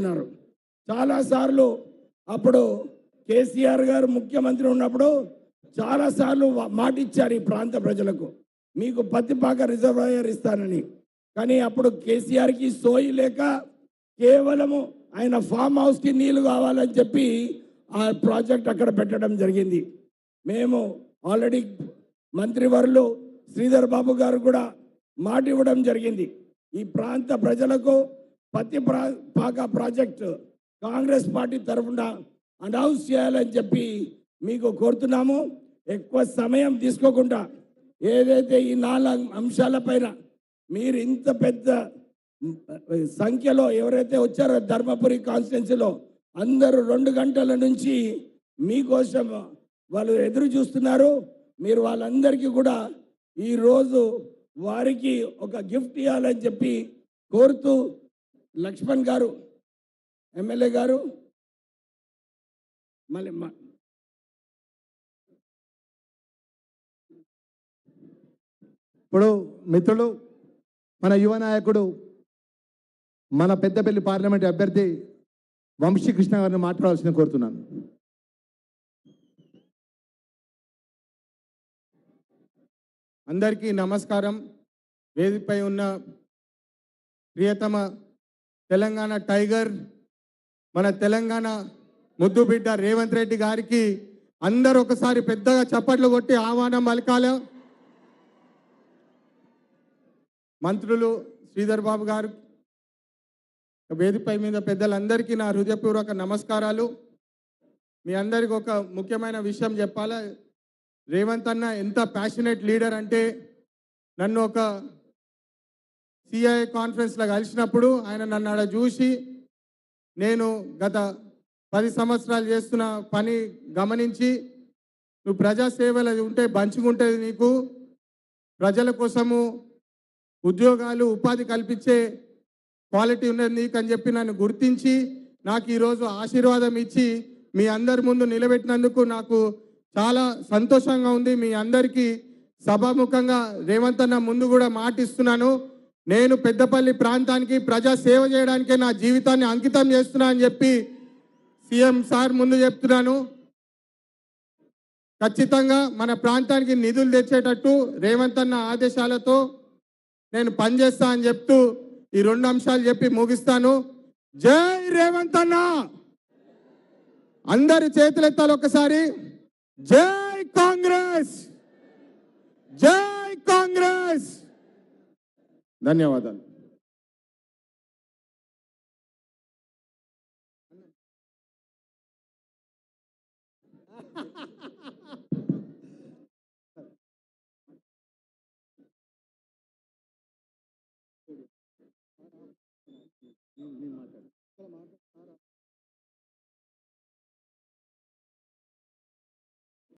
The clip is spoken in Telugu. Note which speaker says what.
Speaker 1: ఉన్నారు. చాలాసార్లు అప్పుడు కేసీఆర్ గారు ముఖ్యమంత్రి ఉన్నప్పుడు చాలాసార్లు మాట ఇచ్చారు ఈ ప్రాంత ప్రజలకు, మీకు పత్తిపాక రిజర్వాయర్ ఇస్తానని. కానీ అప్పుడు కేసీఆర్కి సోయి లేక కేవలము ఆయన ఫామ్ హౌస్కి నీళ్లు కావాలని చెప్పి ఆ ప్రాజెక్ట్ అక్కడ పెట్టడం జరిగింది. మేము ఆల్రెడీ మంత్రివర్యులు శ్రీధర్ బాబు గారు కూడా మాట ఇవ్వడం జరిగింది. ఈ ప్రాంత ప్రజలకు పత్తిపాక ప్రాజెక్టు కాంగ్రెస్ పార్టీ తరఫున అనౌన్స్ చేయాలని చెప్పి మీకు కోరుతున్నాము. ఎక్కువ సమయం తీసుకోకుండా ఏదైతే ఈ 4 అంశాలపైన మీరు ఇంత పెద్ద సంఖ్యలో ఎవరైతే వచ్చారో ధర్మపురి కాన్స్టిట్యున్సీలో అందరూ 2 గంటల నుంచి మీకోసం వాళ్ళు ఎదురు చూస్తున్నారు. మీరు వాళ్ళందరికీ కూడా ఈరోజు వారికి ఒక గిఫ్ట్ ఇవ్వాలని చెప్పి కోరుతూ, లక్ష్మణ్ గారు ఎమ్మెల్యే గారు మళ్ళీ
Speaker 2: ఇప్పుడు మిత్రులు, మన యువ నాయకుడు, మన పెద్దపల్లి పార్లమెంట్ అభ్యర్థి వంశీకృష్ణ గారిని మాట్లాడాల్సిన కోరుతున్నాను.
Speaker 3: అందరికీ నమస్కారం. వేదికపై ఉన్న ప్రియతమ తెలంగాణ టైగర్, మన తెలంగాణ ముద్దు బిడ్డ రేవంత్ రెడ్డి గారికి అందరూ ఒకసారి పెద్దగా చప్పట్లు కొట్టి ఆహ్వానం పలకాలి. మంత్రులు శ్రీధర్ బాబు గారు, వేదికపై మీద పెద్దలందరికీ నా హృదయపూర్వక నమస్కారాలు. మీ అందరికి ఒక ముఖ్యమైన విషయం చెప్పాలా. రేవంత్ అన్న ఎంత ప్యాషనేట్ లీడర్ అంటే, నన్ను ఒక సిఐఏ కాన్ఫరెన్స్లో కలిసినప్పుడు ఆయన నన్ను ఆడ చూసి, నేను గత 10 సంవత్సరాలు చేస్తున్న పని గమనించి, నువ్వు ప్రజాసేవలు ఉంటే మంచిగుంటుంది, నీకు ప్రజల కోసము ఉద్యోగాలు ఉపాధి కల్పించే క్వాలిటీ ఉన్నది నీకు అని చెప్పి నన్ను గుర్తించి నాకు ఈరోజు ఆశీర్వాదం ఇచ్చి మీ అందరి ముందు నిలబెట్టినందుకు నాకు చాలా సంతోషంగా ఉంది. మీ అందరికీ సభాముఖంగా రేవంత్ అన్న ముందు కూడా మాటిస్తున్నాను, నేను పెద్దపల్లి ప్రాంతానికి ప్రజా సేవ చేయడానికే నా జీవితాన్ని అంకితం చేస్తున్నా అని చెప్పి సీఎం సార్ ముందు చెప్తున్నాను. ఖచ్చితంగా మన ప్రాంతానికి నిధులు తెచ్చేటట్టు రేవంత్ అన్న ఆదేశాలతో నేను పనిచేస్తా అని చెప్తూ ఈ 2 అంశాలు చెప్పి ముగిస్తాను. జై రేవంత్ అన్న. అందరి చేతులు ఎత్తాలి ఒకసారి. జై కాంగ్రెస్, జై కాంగ్రెస్. ధన్యవాదాలు.